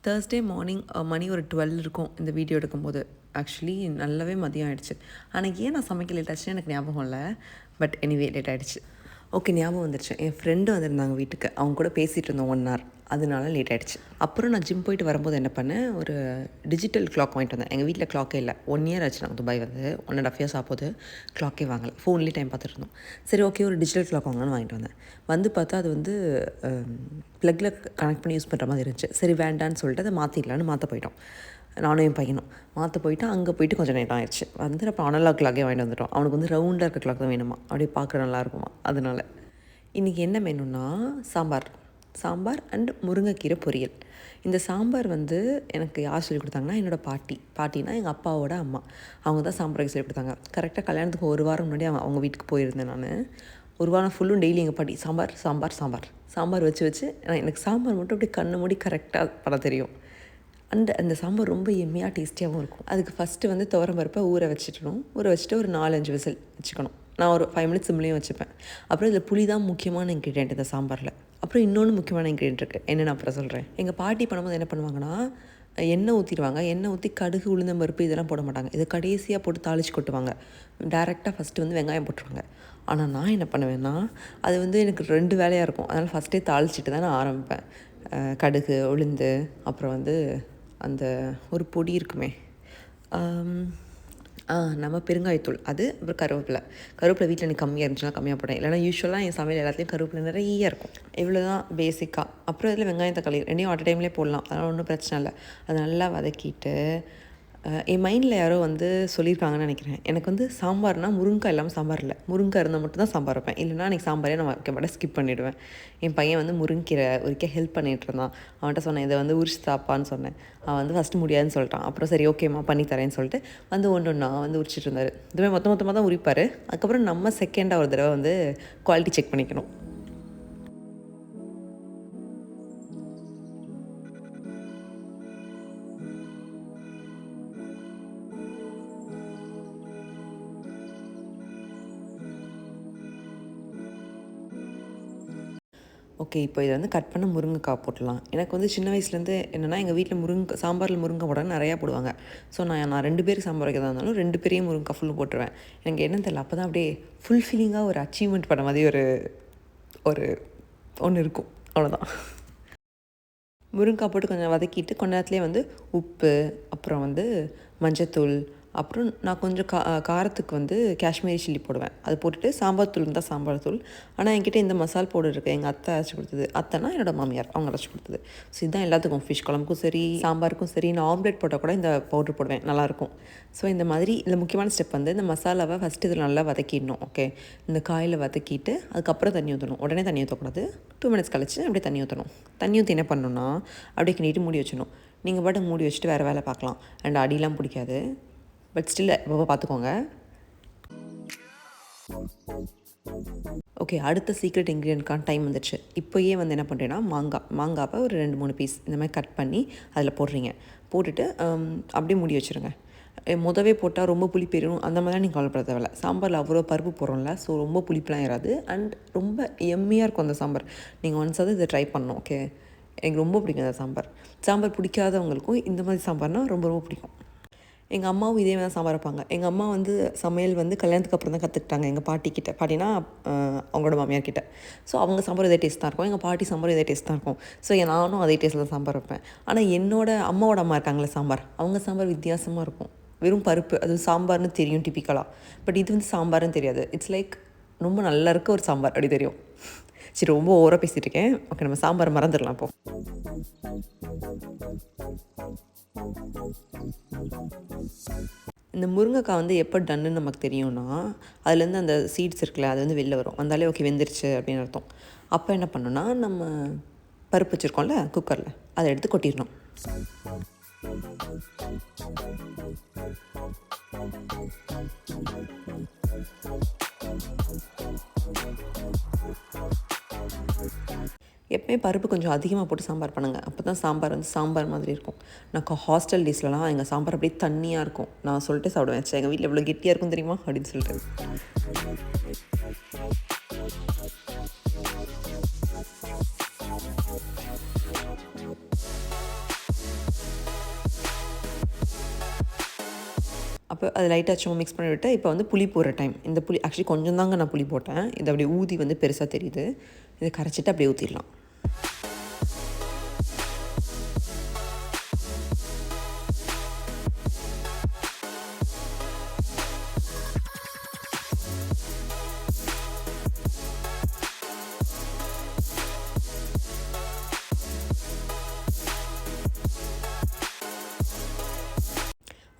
Thursday morning மணி ஒரு 12 இருக்கும் இந்த வீடியோ எடுக்கும்போது. ஆக்சுவலி நல்லாவே மதியம் ஆகிடுச்சு. அன்றைக்கி ஏன் நான் சமைக்க லேட் ஆச்சுன்னு எனக்கு ஞாபகம் இல்லை. பட் எனிவே லேட் ஆகிடுச்சு. ஓகே, ஞாபகம் வந்துருச்சு. என் ஃப்ரெண்டு வந்திருந்தாங்க வீட்டுக்கு. அவங்க கூட பேசிகிட்டு இருந்தோம் 1 hour. அதனால லேட் ஆகிடுச்சு. அப்புறம் நான் ஜிம் போயிட்டு வரும்போது என்ன பண்ணேன், ஒரு டிஜிட்டல் கிளாக் வாங்கிட்டு வந்தேன். எங்கள் வீட்டில் கிளாக்கே இல்லை. 1 year ஆச்சு நாங்கள் துபாய் வந்து. 1.5 years ஆகுது. கிளாக்கே வாங்கலை. ஃபோன்லேயே டைம் பார்த்துட்டு இருந்தோம். சரி, ஓகே, ஒரு டிஜிட்டல் கிளாக் வாங்கலான்னு வாங்கிட்டு வந்தேன். வந்து பார்த்தா அது வந்து ப்ளக்கில் கனெக்ட் பண்ணி யூஸ் பண்ணுற மாதிரி இருந்துச்சு. சரி, வேண்டான்னு சொல்லிட்டு அதை மாற்றிடலான்னு மாற்ற போயிட்டோம். நானும் என் பையனும் மாற்ற போயிட்டு அங்கே போயிட்டு கொஞ்சம் நேரம் ஆயிடுச்சு. வந்து அப்புறம் அனலாக் கிளாக்கே வாங்கிட்டு வந்துட்டோம். அவனுக்கு வந்து ரவுண்டாக இருக்க கிளாக் தான் வேணுமா, அப்படியே பார்க்குற நல்லா இருக்குமா. அதனால் இன்றைக்கி என்ன வேணும்னா சாம்பார் அண்ட் முருங்கைக்கீரை பொரியல். இந்த சாம்பார் வந்து எனக்கு யார் சொல்லிக் கொடுத்தாங்கன்னா, என்னோடய பாட்டினா எங்கள் அப்பாவோட அம்மா. அவங்க தான் சாம்பார் வைக்க சொல்லிக் கொடுத்தாங்க. கரெக்டாக கல்யாணத்துக்கு 1 வாரம் முன்னாடி அவங்க வீட்டுக்கு போயிருந்தேன் நான். 1 வாரம் ஃபுல்லும் டெய்லி எங்கள் பாட்டி சாம்பார் வச்சு எனக்கு சாம்பார் மட்டும் அப்படியே கண்ணு மூடி கரெக்டாக பண்ண தெரியும். அந்த சாம்பார் ரொம்ப எம்மையாக டேஸ்டியாகவும் இருக்கும். அதுக்கு ஃபஸ்ட்டு வந்து துவரம்பருப்பை ஊற வச்சுட்டு ஒரு 4-5 விசில் வச்சுக்கணும். நான் ஒரு 5 minutes சிம்லேயும் வச்சுப்பேன். அப்புறம் இதில் புளி தான் முக்கியமான இன்க்ரீடியன்ட் இந்த சாம்பாரில். அப்புறம் இன்னொன்று முக்கியமான இன்க்ரீடியன்ட் இருக்குது, என்னென்னு அப்புறம் சொல்கிறேன். எங்கள் பாட்டி பண்ணும்போது என்ன பண்ணுவாங்கன்னா, எண்ணெய் ஊற்றிடுவாங்க. எண்ணெய் ஊற்றி கடுகு, உளுந்தம்பருப்பு இதெல்லாம் போட மாட்டாங்க. இதை கடைசியாக போட்டு தாளித்து கொட்டுவாங்க. டேரெக்டாக ஃபஸ்ட்டு வந்து வெங்காயம் போட்டுருவாங்க. ஆனால் நான் என்ன பண்ணுவேன்னா, அது வந்து எனக்கு 2 வேலையாக இருக்கும். அதனால் ஃபஸ்ட்டே தாளிச்சிட்டு தான் நான் ஆரம்பிப்பேன். கடுகு, உளுந்து, அப்புறம் வந்து அந்த ஒரு பொடி இருக்குமே, நம்ம பெருங்காயத்தூள், அது அப்புறம் கருவேப்பிலை வீட்டில் எனக்கு கம்மியாக இருந்துச்சுன்னா கம்மியாக போட்டேன். இல்லைனா யூஸ்வலாக என் சமையல் எல்லாத்துலேயும் கருவேப்பிலை நிறைய இருக்கும். இவ்வளோ தான் பேசிக்காக. அப்புறம் இதில் வெங்காயம், தக்காளி 2 அட் டைம்லேயே போடலாம். அதனால் ஒன்றும் பிரச்சனை இல்லை. அதை நல்லா வதக்கிட்டு, என் மைண்டில் யாரோ வந்து சொல்லியிருக்காங்கன்னு நினைக்கிறேன், எனக்கு வந்து சாம்பார்னால் முருங்காய் இல்லாமல் சாம்பார் இல்லை, முருங்காய் இருந்தால் மட்டும் தான் சாம்பார் வைப்பேன். இல்லைனா அன்றைக்கி சாம்பாரே நான் வைக்க மாட்டேன், ஸ்கிப் பண்ணிவிடுவேன். என் பையன் வந்து முருங்கீரை ஒருக்கே ஹெல்ப் பண்ணிகிட்டு இருந்தான். அவன்கிட்ட சொன்னேன், இதை வந்து உரிச்சு தாப்பான்னு சொன்னேன். அவன் வந்து ஃபஸ்ட்டு முடியாதுன்னு சொல்லிட்டான். அப்புறம் சரி ஓகேம்மா பண்ணி தரேன்னு சொல்லிட்டு வந்து ஒன்றா வந்து உரிச்சிட்டு இருந்தார். இதுமாதிரி மொத்தமாக தான் உரிப்பார். அதுக்கப்புறம் நம்ம செகண்டாக ஒரு தடவை வந்து குவாலிட்டி செக் பண்ணிக்கணும். ஓகே, இப்போ இதை வந்து கட் பண்ண முருங்கைக்காய் போட்டலாம். எனக்கு வந்து சின்ன வயசுலேருந்து என்னென்னா, எங்கள் வீட்டில் சாம்பாரில் முருங்கை போட நிறையா போடுவாங்க. ஸோ நான் 2 பேருக்கு சாம்பார் வைக்கிறதா இருந்தாலும் 2 பேரையும் முருங்கைக்காய் ஃபுல்லும் போட்டுருவேன். எனக்கு என்னன்னு தெரியல, அப்போ தான் அப்படியே ஃபுல்ஃபில்லிங்காக ஒரு அச்சீவ்மெண்ட் பண்ண மாதிரி ஒரு ஒன்று இருக்கும். அவ்வளோதான். முருங்கைக்காய் போட்டு கொஞ்சம் வதக்கிட்டு கொஞ்ச நேரத்துலேயே வந்து உப்பு, அப்புறம் வந்து மஞ்சத்தூள், அப்புறம் நான் கொஞ்சம் காரத்துக்கு வந்து காஷ்மீரி சில்லி போடுவேன். அது போட்டுட்டு சாம்பார் தூள் இருந்தால் சாம்பார் தூள். ஆனால் என்கிட்ட இந்த மசால் பவுடர் இருக்குது, எங்கள் அத்தை அரைச்சி கொடுத்தது. அத்தைனா என்னோடய மாமியார், அவங்க அரைச்சி கொடுத்தது. ஸோ இதுதான் எல்லாத்துக்கும், ஃபிஷ் குழம்புக்கும் சரி, சாம்பாருக்கும் சரி. நான் ஆம்லேட் போட்டால் கூட இந்த பவுட்ரு போடுவேன், நல்லாயிருக்கும். ஸோ இந்த மாதிரி இதில் முக்கியமான ஸ்டெப் வந்து இந்த மசாலாவை ஃபஸ்ட்டு இதில் நல்லா வதக்கிடணும். ஓகே, இந்த காயில் வதக்கிட்டு அதுக்கப்புறம் தண்ணி ஊற்றணும். உடனே தண்ணி ஊற்றக்கூடாது. 2 minutes கழிச்சு அப்படியே தண்ணி ஊற்றணும். தண்ணி ஊற்றி என்ன பண்ணணும்னா, அப்படியே கிண்டிட்டு மூடி வச்சிடணும். நீங்கள் பாட்டு மூடி வச்சுட்டு வேறு வேலை பார்க்கலாம். அண்ட் அடியெலாம் பிடிக்காது. பட் ஸ்டில் எப்போ பார்த்துக்கோங்க. ஓகே, அடுத்த சீக்ரெட் இன்க்ரீடியன்ட்கான டைம் வந்துடுச்சு. இப்போயே வந்து என்ன பண்ணுறேன்னா, மாங்காவை ஒரு 2-3 பீஸ் இந்த மாதிரி கட் பண்ணி அதில் போட்டுட்டு அப்படியே மூடி வச்சுருங்க. முதவே போட்டால் ரொம்ப புளிப்பு ஏறும், அந்த மாதிரிலாம் நீங்கள் கவலைப்பட தேவையில்ல. சாம்பாரில் அவ்வளோ பருப்பு போடுறோம்ல, ஸோ ரொம்ப புளிப்புலாம் ஏறாது. அண்ட் ரொம்ப எம்மியாக இருக்கும் அந்த சாம்பார். நீங்கள் ஒன்ஸாவது இதை ட்ரை பண்ணணும். ஓகே, எனக்கு ரொம்ப பிடிக்கும் அந்த சாம்பார் பிடிக்காதவங்களுக்கும் இந்த மாதிரி சாம்பார்னால் ரொம்ப ரொம்ப பிடிக்கும். எங்கள் அம்மாவும் இதே மாதிரி தான் சாம்பார் வைப்பாங்க. எங்கள் அம்மா வந்து சமையல் வந்து கல்யாணத்துக்கு அப்புறம் தான் கற்றுக்கிட்டாங்க எங்கள் பாட்டினா அவங்களோட மாமியார் கிட்ட. ஸோ அவங்க சாம்பார் இதே டேஸ்ட் தான் இருக்கும், எங்கள் பாட்டி சாம்பார் இதே டேஸ்ட் தான் இருக்கும். ஸோ நானும் அதே டேஸ்ட்டில் தான் சாம்பார் வைப்பேன். ஆனால் அம்மாவோட அம்மா இருக்காங்களே சாம்பார், அவங்க சாம்பார் வித்தியாசமாக இருக்கும். வெறும் பருப்பு, அது சாம்பார்னு தெரியும் டிப்பிக்கலாக. பட் இது வந்து சாம்பார்னு தெரியாது. இட்ஸ் லைக் ரொம்ப நல்லா இருக்க ஒரு சாம்பார் அப்படி தெரியும். சரி, ரொம்ப ஓவராக பேசிகிட்டு இருக்கேன். ஓகே, நம்ம சாம்பார் மறந்துடலாம் இப்போ. இந்த முருங்கைக்காய் வந்து எப்போ டன்னுன்னு நமக்கு தெரியும்னா, அதுலேருந்து அந்த சீட்ஸ் இருக்குல்ல, அது வந்து வெளில வரும். வந்தாலே ஓகே வெந்துருச்சு அப்படின்னு அர்த்தம். அப்போ என்ன பண்ணணும்னா, நம்ம பருப்பு வச்சுருக்கோம்ல குக்கரில், அதை எடுத்து கொட்டிடணும். எப்போயும் பருப்பு கொஞ்சம் அதிகமாக போட்டு சாம்பார் பண்ணுங்கள். அப்போ தான் சாம்பார் வந்து சாம்பார் மாதிரி இருக்கும். நான் ஹாஸ்டல் டேஸ்லலாம் எங்கள் சாம்பார் அப்படியே தண்ணியாக இருக்கும். நான் சொல்லிட்டு சாப்பிடுவேன், எங்கள் வீட்டில் எவ்வளோ கெட்டியாக இருக்கும் தெரியுமா அப்படின்னு சொல்லிட்டு. அப்போ அது லைட்டாக சும்மா மிக்ஸ் பண்ணி விட்டு இப்போ வந்து புளி போடுற டைம். இந்த புளி ஆக்சுவலி கொஞ்சம் தாங்க நான் புளி போட்டேன். இது அப்படியே ஊதி வந்து பெருசாக தெரியுது. இதை கரைச்சிட்டு அப்படியே ஊற்றிடலாம்.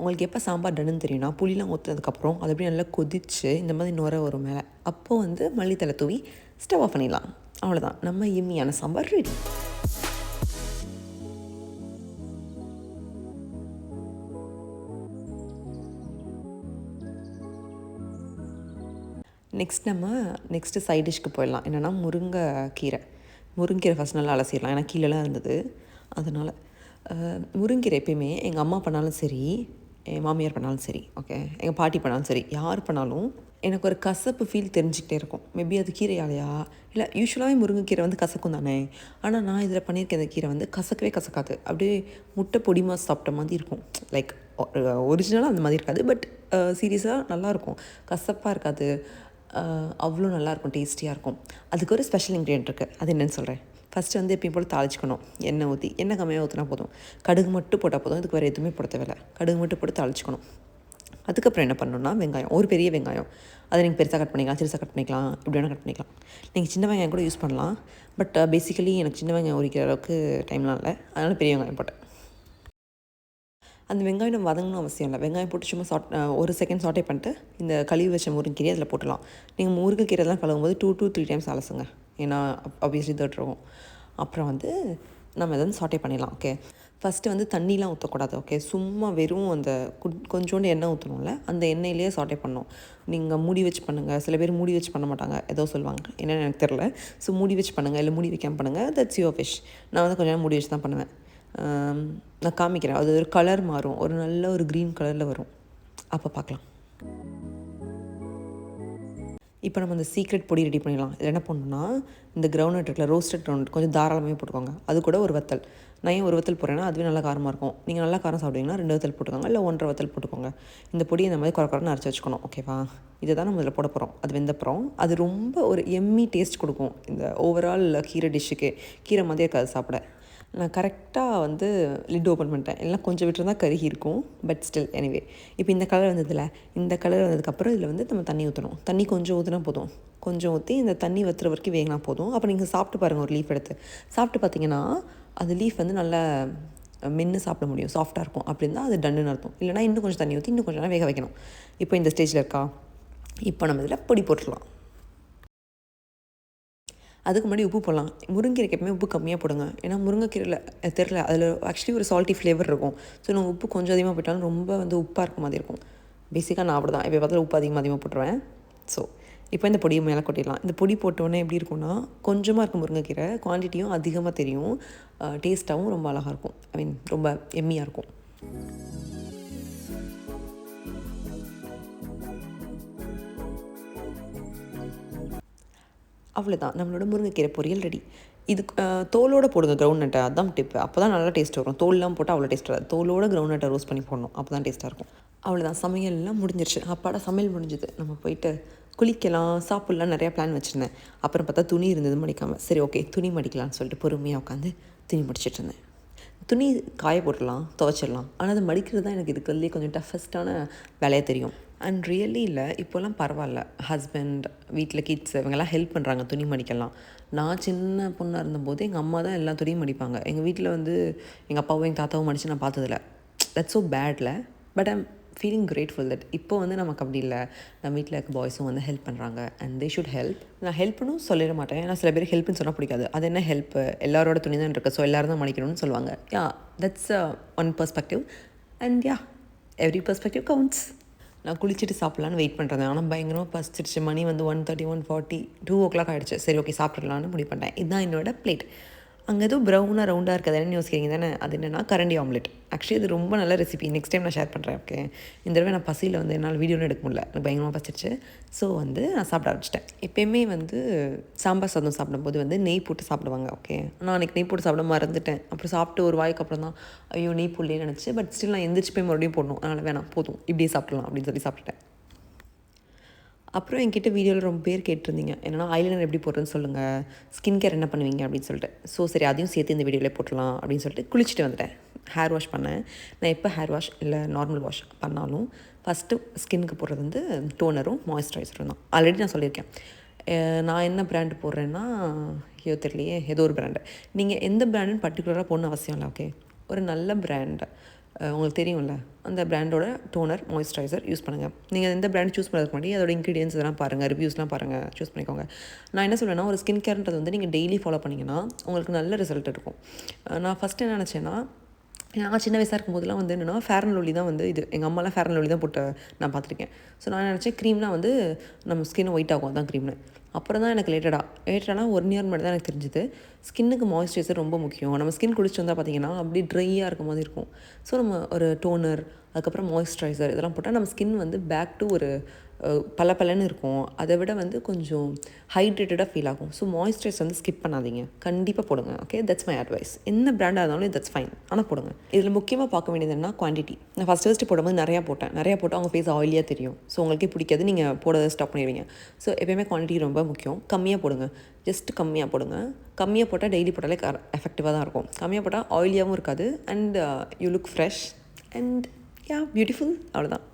உங்களுக்கு எப்போ சாம்பார் டன்னு தெரியும்னா புளிலாம் ஊற்றுனதுக்கப்புறம் அது அப்படியே நல்லா கொதித்து இந்த மாதிரி நுர வரும் மேலே. அப்போது வந்து மல்லித்தலை தூவி ஸ்டவ் ஆஃப் பண்ணிடலாம். அவ்வளோதான், நம்ம எம்மியான சாம்பார் ரெடி. நெக்ஸ்ட்டு சைட் டிஷ்க்கு போயிடலாம். என்னென்னா முருங்கீரை ஃபஸ்ட் நல்லா அலசிடலாம். ஏன்னா கீழெல்லாம் இருந்தது. அதனால் முருங்கீரை எப்பயுமே எங்கள் அம்மா பண்ணாலும் சரி, என் மாமியார் பண்ணாலும் சரி, ஓகே, எங்கள் பாட்டி பண்ணாலும் சரி, யார் பண்ணாலும் எனக்கு ஒரு கசப்பு ஃபீல் தெரிஞ்சுக்கிட்டே இருக்கும். மேபி அது கீரையாலையா இல்லை, யூஸ்வலாகவே முருங்கைக்கீரை வந்து கசக்கும் தானே. ஆனால் நான் இதில் பண்ணியிருக்க இந்த கீரை வந்து கசக்கவே கசக்காது. அப்படியே முட்டை பொடிமா சாப்பிட்ட மாதிரி இருக்கும். லைக் ஒரிஜினலாக அந்த மாதிரி இருக்காது, பட் சீரியஸாக நல்லாயிருக்கும். கசப்பாக இருக்காது, அவ்வளோ நல்லாயிருக்கும், டேஸ்டியாக இருக்கும். அதுக்கு ஒரு ஸ்பெஷல் இன்க்ரீடியன்ட் இருக்குது. அது என்னென்னு சொல்கிறேன். ஃபஸ்ட்டு வந்து எப்பயும் போல் தாளிச்சிக்கணும். எண்ணெய் ஊற்றி, எண்ணெய் கம்மியாக ஊற்றினா போதும். கடுகு மட்டும் போட்டால் போதும். இதுக்கு வேறு எதுவுமே போட தேவையில்லை. கடுகு மட்டும் போட்டு தாளிச்சிக்கணும். அதுக்கப்புறம் என்ன பண்ணணும்னா, வெங்காயம், ஒரு பெரிய வெங்காயம். அதை நீங்கள் பெருசாக கட் பண்ணிக்கலாம், சிறுசாக கட் பண்ணிக்கலாம், இப்படி வேணால் கட் பண்ணிக்கலாம். நீங்கள் சின்ன வெங்காயம் கூட யூஸ் பண்ணலாம். பட் பேசிக்கலி எனக்கு சின்ன வெங்காயம் உரிக்கிற அளவுக்கு டைம்லாம் இல்லை, அதனால் பெரிய வெங்காயம் போட்டேன். அந்த வெங்காயம் நம்ம வதங்கணும் அவசியம் இல்லை. வெங்காயம் போட்டு சும்மா ஒரு செகண்ட் சாட்டே பண்ணிட்டு இந்த கழுவி வச்ச முருங்கீரை அதில் போட்டுடலாம். நீங்கள் முருங்கைக்கீரைலாம் கழுவும் போது 2 to 3 டைம்ஸ் அலசுங்க. ஏன்னா ஆப்வியஸ்லி தட்டுருவோம். அப்புறம் வந்து நம்ம இதை வந்து சாட்டே பண்ணிடலாம். ஓகே, ஃபஸ்ட்டு வந்து தண்ணிலாம் ஊற்றக்கூடாது. ஓகே, சும்மா வெறும் அந்த கொஞ்சோண்டு எண்ணெய் ஊற்றணும்ல, அந்த எண்ணெயிலேயே சாட்டே பண்ணணும். நீங்கள் மூடி வச்சு பண்ணுங்கள். சில பேர் மூடி வச்சு பண்ண மாட்டாங்க, ஏதோ சொல்லுவாங்க, என்னென்னு எனக்கு தெரில. ஸோ மூடி வச்சு பண்ணுங்கள், இல்லை மூடி வைக்காமல் பண்ணுங்கள், தட்ஸ் யுவர் விஷ். நான் வந்து கொஞ்சம் நேரம் மூடி வச்சு தான் பண்ணுவேன். நான் காமிக்கிறேன். அது ஒரு கலர் மாறும், ஒரு நல்ல ஒரு க்ரீன் கலரில் வரும். அப்போ பார்க்கலாம். இப்போ நம்ம இந்த சீக்ரெட் பொடி ரெடி பண்ணிடலாம். இதில் என்ன பண்ணணும்னா, இந்த கிரவுண்ட் இருக்குல்ல, ரோஸ்டட் கிரவுண்ட் கொஞ்சம் தாராளமாக போட்டுக்கோங்க. அது கூட ஒரு வத்தல். நான் ஏன் ஒரு வத்தல் போடுறேன்னா அதுவே நல்லா காரமாக இருக்கும். நீங்கள் நல்லா காரம் சாப்பிடுவீங்கன்னா 2 வத்தல் போட்டுக்கோங்க, இல்லை 1.5 வத்தல் போட்டுக்கோங்க. இந்த பொடியை இந்த மாதிரி குறக்குறன்னு அரைச்சி வச்சுக்கணும். ஓகேவா, இதை தான் நம்ம இதில் போட போகிறோம். அது வெந்தப்புறம் அது ரொம்ப ஒரு எம்மி டேஸ்ட் கொடுக்கும் இந்த ஓவரால் கீரை டிஷ்ஷுக்கு. கீரை மாதிரியே இருக்காது சாப்பிட. நான் கரெக்டாக வந்து லிட் ஓப்பன் பண்ணிட்டேன். எல்லாம் கொஞ்சம் விட்டுருந்தா கருகி இருக்கும், பட் ஸ்டில் எனிவே. இப்போ இந்த கலர் வந்ததில்ல, இந்த கலர் வந்ததுக்கப்புறம் இதில் வந்து நம்ம தண்ணி ஊற்றணும். தண்ணி கொஞ்சம் ஊற்றினா போதும். கொஞ்சம் ஊற்றி இந்த தண்ணி வற்றுற வரைக்கும் வேகினா போதும். அப்போ நீங்கள் சாப்பிட்டு பாருங்கள், ஒரு லீஃப் எடுத்து சாப்பிட்டு பார்த்தீங்கன்னா அது லீஃப் வந்து நல்லா மென்று சாப்பிட முடியும், சாஃப்டாக இருக்கும். அப்படி இருந்தால் அது டன்னுன்னு அர்த்தம். இல்லைனா இன்னும் கொஞ்சம் தண்ணி ஊற்றி இன்னும் கொஞ்சம் நேரம் வேக வைக்கணும். இப்போ இந்த ஸ்டேஜில் இருக்கா, இப்போ நம்ம இதில் பொடி போட்டுடலாம். அதுக்கு முன்னாடி உப்பு போடலாம். முருங்கைக்கீரைக்கு எப்பவுமே உப்பு கம்மியாக போடுங்க. ஏன்னா முருங்கைக்கீரையில் தெரில, அதில் ஆக்சுவலி ஒரு சால்ட்டி ஃப்ளேவர் இருக்கும். ஸோ நம்ம உப்பு கொஞ்சம் அதிகமாக போட்டாலும் ரொம்ப வந்து உப்பாக இருக்க மாதிரி இருக்கும். பேசிக்காக நான் அப்படி தான் எப்போ பார்த்தாலும் உப்பு அதிகமாக போட்டுருவேன். ஸோ இப்போ இந்த பொடியை மேலே கொட்டிடலாம். இந்த பொடி போட்டோன்னே எப்படி இருக்கும்னா, கொஞ்சமாக இருக்கும் முருங்கைக்கீரை, குவான்டிட்டியும் அதிகமாக தெரியும், டேஸ்ட்டாகவும் ரொம்ப அழகாக இருக்கும். ஐ மீன் ரொம்ப எம்மியாக இருக்கும். அவ்வளோதான், நம்மளோட முருங்கைக்கீரை பொரியல் ரெடி. இது தோலோடு போடுங்க கிரவுண்ட் நட்டை, அதுதான் டிப்பு. அப்போ தான் நல்லா டேஸ்ட் வரும். தோல்லாம் போட்டால் அவ்வளோ டேஸ்ட் வராது. தோலோட கிரவுண்ட் நட்டை ரோஸ்ட் பண்ணி போடணும், அப்போ தான் டேஸ்ட்டாக இருக்கும். அவ்வளோதான், சமையல்லாம் முடிஞ்சிருச்சு. அப்பாடா சமையல் முடிஞ்சுது. நம்ம போயிட்டு குளிக்கலாம், சாப்பிட்லாம், நிறையா பிளான் வச்சுருந்தேன். அப்புறம் பார்த்தா துணி இருந்தது மடிக்காமல். சரி ஓகே, துணி மடிக்கலாம்னு சொல்லிட்டு பொறுமையாக உட்காந்து துணி மடிச்சிட்டு இருந்தேன். துணி காய போட்டுடலாம், துவைச்சிடலாம். ஆனால் அது மடிக்கிறது தான் எனக்கு இருக்கிறதுலே கொஞ்சம் டஃபஸ்ட்டான வேலையாக தெரியும். அண்ட் ரியலி இல்லை, இப்போல்லாம் பரவாயில்ல. ஹஸ்பண்ட், வீட்டில் கிட்ஸ் இவங்கெல்லாம் ஹெல்ப் பண்ணுறாங்க துணி மடிக்கலாம். நான் சின்ன பொண்ணாக இருந்தபோது எங்கள் அம்மா தான் எல்லா துணியும் மடிப்பாங்க. எங்கள் வீட்டில் வந்து எங்கள் அப்பாவும் எங்கள் தாத்தாவும் மடித்து நான் பார்த்ததில்ல. தட்ஸ் ஸோ பேடில். But I'm feeling grateful that இப்போ வந்து நமக்கு அப்படி இல்லை. நம்ம வீட்டில் இருக்க பாய்ஸும் வந்து ஹெல்ப் பண்ணுறாங்க அண்ட் தே ஷுட் ஹெல்ப். நான் ஹெல்ப்னும் சொல்லிட மாட்டேன், ஏன்னா சில பேர் ஹெல்ப்னு சொன்னால் பிடிக்காது. அது என்ன ஹெல்ப், எல்லாரோட துணி தான் இருக்குது, ஸோ எல்லோரும் தான் மடிக்கணும்னு சொல்லுவாங்க. Yeah, that's one perspective. And yeah, every perspective counts. நான் குளிச்சுட்டு சாப்பிட்லான்னு வெயிட் பண்ணுறேன். ஆனால் பயங்கரமாக பசிச்சிருச்சு. மணி வந்து 1:30, 1:40, 2 o'clock ஆகிடுச்சு. சரி ஓகே, சாப்பிட்றலான்னு முடிவு பண்ணிட்டேன். இதுதான் என்னோடய பிளேட். அங்கே ஏதோ ப்ரௌனாக ரவுண்டாக இருக்குது என்னென்னு யோசிக்கிறீங்க தானே? அது என்னென்னா கரண்டி ஆம்லெட். ஆக்சுவலி அது ரொம்ப நல்ல ரெசிபி. நெக்ஸ்ட் டைம் நான் ஷேர் பண்ணுறேன். ஓகே, இந்த தடவை நான் பசியில் வந்து என்னால் வீடியோன்னு எடுக்க முடியல, எனக்கு பயங்கரமாக பசிச்சு. ஸோ வந்து நான் சாப்பிட ஆரம்பிச்சிட்டேன். எப்போயுமே வந்து சாம்பார் சாதம் சாப்பிடும்போது வந்து நெய் போட்டு சாப்பிடுவாங்க. ஓகே, நான் அன்றைக்கி நெய் போட்டு சாப்பிட மறந்துட்டேன். அப்புறம் சாப்பிட்டு ஒரு வாய்க்கு அப்புறம் தான் ஐயோ நெய் போடலேன்னு நினச்சி, பட் ஸ்டில் நான் எந்திரிச்சு போய் மறுபடியும் போடணும், அதனால் வேணாம் போதும் இப்படியே சாப்பிட்லாம் அப்படின்னு சொல்லி சாப்பிட்டுட்டேன். அப்புறம் என்கிட்ட வீடியோவில் ரொம்ப பேர் கேட்டிருந்தீங்க, என்னென்னா ஐலைனர் எப்படி போடுறதுன்னு சொல்லுங்கள், ஸ்கின் கேர் என்ன பண்ணுவீங்க அப்படின்னு சொல்லிட்டு. ஸோ சரி, அதையும் சேர்த்து இந்த வீடியோவில் போட்டுடலாம் அப்படின்னு சொல்லிட்டு குளிச்சுட்டு வந்துட்டேன். ஹேர் வாஷ் பண்ணேன். நான் எப்போ ஹேர் வாஷ் இல்லை நார்மல் வாஷ் பண்ணாலும் ஃபஸ்ட்டு ஸ்கின்னுக்கு போடுறது வந்து டோனரும் மாய்ஸ்சரைசரும் தான். ஆல்ரெடி நான் சொல்லியிருக்கேன். நான் என்ன ப்ராண்டு போடுறேன்னா ஐயோ தெரியலையே, ஏதோ ஒரு ப்ராண்டு. நீங்கள் எந்த ப்ராண்டுன்னு பர்டிகுலராக போடணும் அவசியம் இல்லை. ஓகே, ஒரு நல்ல ப்ராண்டு உங்களுக்கு தெரியும்ல, அந்த ப்ராண்டோட டோனர் மாய்ஸ்சரைசர் யூஸ் பண்ணுங்கள். நீங்கள் எந்த ப்ராண்ட் சூஸ் பண்ணுறதுக்கு முன்னாடி அதோட இன்க்ரீடியன்ஸ் இதெல்லாம் பாருங்கள், ரிவ்யூஸ்லாம் பாருங்கள், சூஸ் பண்ணிக்கோங்க. நான் என்ன சொல்லுவேன்னா, ஒரு ஸ்கின் கேர்ன்றது வந்து நீங்கள் டெய்லி ஃபாலோ பண்ணிங்கன்னா உங்களுக்கு நல்ல ரிசல்ட் இருக்கும். நான் ஃபஸ்ட்டு என்ன நினச்சேன்னா, நான் சின்ன வயசாக இருக்கும்போதெல்லாம் வந்து என்னென்னா ஃபேர் அண்ட் லவ்லி தான் வந்து இது எங்கள் அம்மாலாம் ஃபேர் அண்ட் லவ்லி தான் போட்டு நான் பார்த்துருக்கேன். ஸோ நான் நினச்சேன் க்ரீம்லாம் வந்து நம்ம ஸ்கின் ஒயிட் ஆகும் அதான் க்ரீம்னு. அப்புறம் தான் எனக்கு லேட்டடாக 1 இயர் முன்னாடி தான் எனக்கு தெரிஞ்சுது ஸ்கின்னுக்கு மாய்ஸ்சரைசர் ரொம்ப முக்கியம். நம்ம ஸ்கின் குளிச்சுட்டு வந்தால் பார்த்திங்கன்னா அப்படியே ட்ரையாக இருக்க மாதிரி இருக்கும். ஸோ நம்ம ஒரு டோனர், அதுக்கப்புறம் மாய்ஸ்சரைசர் இதெல்லாம் போட்டால் நம்ம ஸ்கின் வந்து பேக் டு ஒரு பலன்னு இருக்கும். அதை விட வந்து கொஞ்சம் ஹைட்ரேட்டடாக ஃபீல் ஆகும். ஸோ மாய்ஸ்சரைசர் வந்து ஸ்கிப் பண்ணாதீங்க, கண்டிப்பாக போடுங்க. Okay, that's my advice. என்ன பிராண்டாக இருந்தாலும் தட்ஸ் ஃபைன், ஆனால் போடுங்க. இதில் முக்கியமாக பார்க்க வேண்டியது என்ன, குவான்டிட்டி. நான் ஃபஸ்ட்டு போடும்போது நிறையா போட்டு அவங்க ஃபேஸ் ஆயிலியாக தெரியும். ஸோ உங்களுக்கே பிடிக்காது, நீங்கள் போட ஸ்டாப் பண்ணிடுவீங்க. ஸோ எப்போயுமே குவான்டிட்டி ரொம்ப முக்கியம். கம்மியாக போடுங்க, ஜஸ்ட் கம்மியாக போடுங்க. கம்மியாக போட்டால் டெய்லி போட்டாலே எஃபெக்டிவாக தான் இருக்கும். கம்மியாக போட்டால் ஆயிலியாகவும் இருக்காது and you look fresh and yeah beautiful. அவ்வளோதான்.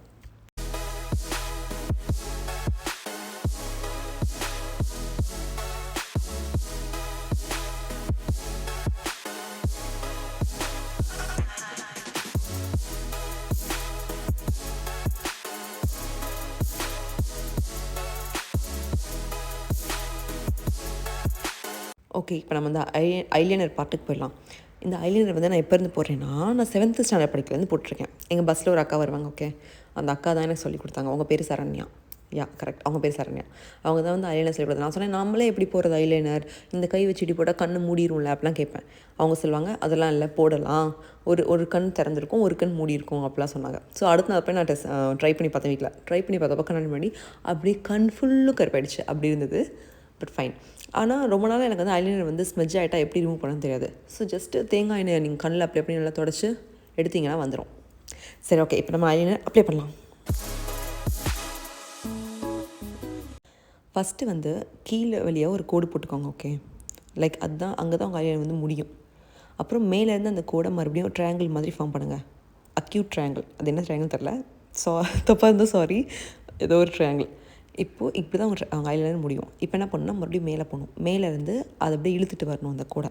ஓகே, இப்போ நம்ம வந்து ஐலைனர் பார்ட்டுக்கு போயிடலாம். இந்த ஐலைனர் வந்து நான் எப்போ இருந்து போடுறேன்னா, நான் 7th ஸ்டாண்டர்ட் படிக்கலேருந்து போட்டிருக்கேன். எங்கள் பஸ்ஸில் ஒரு அக்கா வருவாங்க. ஓகே, அந்த அக்கா தான் எனக்கு சொல்லி கொடுத்தாங்க. அவங்க பேர் சரண்யா. கரெக்ட், அவங்க பேர் சரண்யா. அவங்க தான் வந்து ஐலைனர் சொல்லி கொடுத்தாங்க. நான் சொன்னேன், நம்மளே எப்படி போடுறது ஐலைனர், இந்த கை வச்சுட்டு போட்டால் கண் மூடிடும்ல அப்படிலாம் கேட்பேன். அவங்க சொல்லுவாங்க, அதெல்லாம் இல்லை போடலாம், ஒரு கண் திறந்துருக்கும், ஒரு கண் மூடி இருக்கும் அப்படிலாம் சொன்னாங்க. ஸோ அடுத்து நான் போய் நான் ட்ரை பண்ணி பார்த்தேன். வீட்டில் ட்ரை பண்ணி பார்த்தப்போ கண்ணாடி முன்னாடி அப்படியே கண் ஃபுல்லும் கருப்பாயிடுச்சு. அப்படி இருந்தது. But fine. ஆனால் ரொம்ப நாள் எனக்கு வந்து ஐலைனர் வந்து ஸ்மெஜ் ஆகிட்டா எப்படி ரிமூவ் பண்ணணும்னு தெரியாது. ஸோ ஜஸ்ட்டு தேங்காய் எண்ணெய் நீங்கள் கண்ணில் அப்படி நல்லா தொடச்சி எடுத்திங்கன்னா வந்துடும். சரி, ஓகே, இப்போ நம்ம ஐலைனர் அப்ளை பண்ணலாம். ஃபஸ்ட்டு வந்து கீழே வழியாக ஒரு கோடு போட்டுக்கோங்க. ஓகே, லைக் அதுதான் அங்கே தான் உங்கள் ஐலைனர் வந்து முடியும். அப்புறம் மேலேருந்து அந்த கோடை மறுபடியும் ட்ரையாங்கிள் மாதிரி ஃபார்ம் பண்ணுங்கள். அக்யூட் ட்ரையாங்கிள், அது என்ன ட்ரையாங்கிள் தெரில, தப்பாக இருந்தால் சாரி, ஏதோ ஒரு ட்ரையாங்கிள். இப்போது இப்படி தான் அவங்க ஐலைனர் முடியும். இப்போ என்ன பண்ணணும்னா மறுபடியும் மேலே போகணும். மேலேருந்து அதை அப்படியே இழுத்துட்டு வரணும். அந்த கூட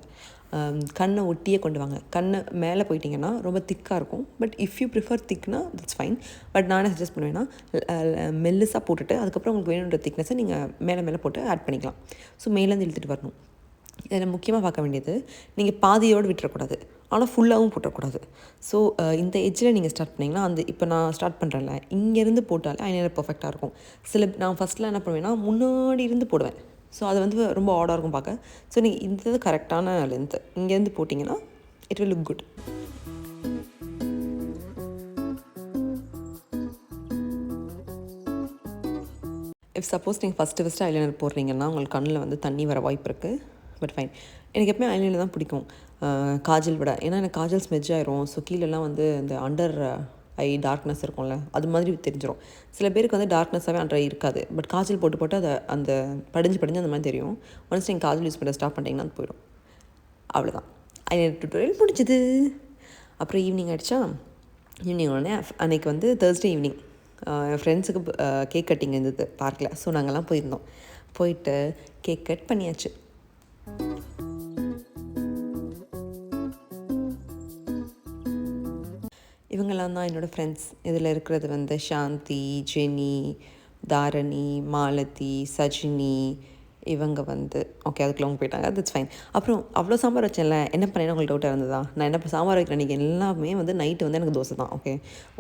கண்ணை ஒட்டியே கொண்டு வாங்க. கண்ணை மேலே போயிட்டிங்கன்னா ரொம்ப திக்காக இருக்கும். பட் இஃப் யூ ப்ரிஃபர் திக்னா தட்ஸ் ஃபைன். பட் நானே சஜஸ்ட் பண்ணுவேன்னா மெல்லிஸாக போட்டுட்டு அதுக்கப்புறம் உங்களுக்கு வேணுன்ற திக்னஸை நீங்கள் மேலே போட்டு ஆட் பண்ணிக்கலாம். ஸோ மேலேருந்து இழுத்துட்டு வரணும். இதில் முக்கியமாக பார்க்க வேண்டியது, நீங்கள் பாதியோடு விட்டுறக்கூடாது, ஆனால் ஃபுல்லாகவும் போட்டக்கூடாது. ஸோ இந்த எட்ஜில் நீங்கள் ஸ்டார்ட் பண்ணிங்கன்னா இப்போ நான் ஸ்டார்ட் பண்ணுறேன்ல, இங்கேருந்து போட்டாலே ஐலைனர் பர்ஃபெக்டாக இருக்கும். நான் ஃபஸ்ட்டில் என்ன பண்ணுவேன்னா முன்னாடி இருந்து போடுவேன். ஸோ அது வந்து ரொம்ப ஆடாக இருக்கும் பார்க்க. ஸோ நீங்கள் இந்த கரெக்டான லென்த்து இங்கேருந்து போட்டிங்கன்னா it will look good. If suppose நீங்கள் ஃபஸ்ட்டு ஐலைனர் போடுறீங்கன்னா உங்களுக்கு கண்ணில் வந்து தண்ணி வர வாய்ப்பு இருக்குது. But fine. எனக்கு எப்பவுமே ஐலைனர் தான் பிடிக்கும் காஜல் விட. ஏன்னா எனக்கு காஜல் ஸ்மெஜ் ஆயிரும். ஸோ கீழெல்லாம் வந்து இந்த அண்டர் ஐ டார்க்னஸ் இருக்கும்ல, அது மாதிரி தெரிஞ்சிடும். சில பேருக்கு வந்து டார்க்னஸாகவே அண்டர் ஐ இருக்காது. பட் காஜல் போட்டு அதை அந்த படிஞ்சு அந்த மாதிரி தெரியும். ஒன்ஸ் நீங்கள் காஜல் யூஸ் பண்ண ஸ்டாப் பண்ணிட்டீங்கன்னா அது போயிடும். அவ்வளோதான், ஐலைனர் டியூட்டோரியல் முடிஞ்சுது. அப்புறம் ஈவினிங் ஆகிடுச்சா. ஈவினிங் உடனே அன்றைக்கி வந்து தேர்ஸ்டே ஈவினிங் என் ஃப்ரெண்ட்ஸுக்கு கேக் கட்டிங் இருந்தது பார்க்கில். ஸோ நாங்கள்லாம் போயிருந்தோம். போயிட்டு கேக் கட் பண்ணியாச்சு. இவங்கெல்லாம் தான் என்னோடய ஃப்ரெண்ட்ஸ். இதில் இருக்கிறது வந்து சாந்தி, ஜெனி, தாரணி, மாலதி, சஜினி, இவங்க வந்து ஓகே அதுக்குள்ள அவங்க போயிட்டாங்க. That's fine. அப்புறம் அவ்வளோ சாம்பார் வச்சேன்ல, என்ன பண்ணேன்னு உங்களுக்கு டவுட்டாக இருந்ததா? நான் என்ன சாம்பார் வைக்கிறேன் அன்றைக்கி எல்லாமே வந்து நைட்டு வந்து எனக்கு தோசை தான். ஓகே,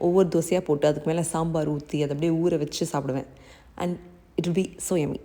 ஒவ்வொரு தோசையாக போட்டு அதுக்கு மேலே சாம்பார் ஊற்றி அதை அப்படியே ஊற வச்சு சாப்பிடுவேன். And it will be so yummy.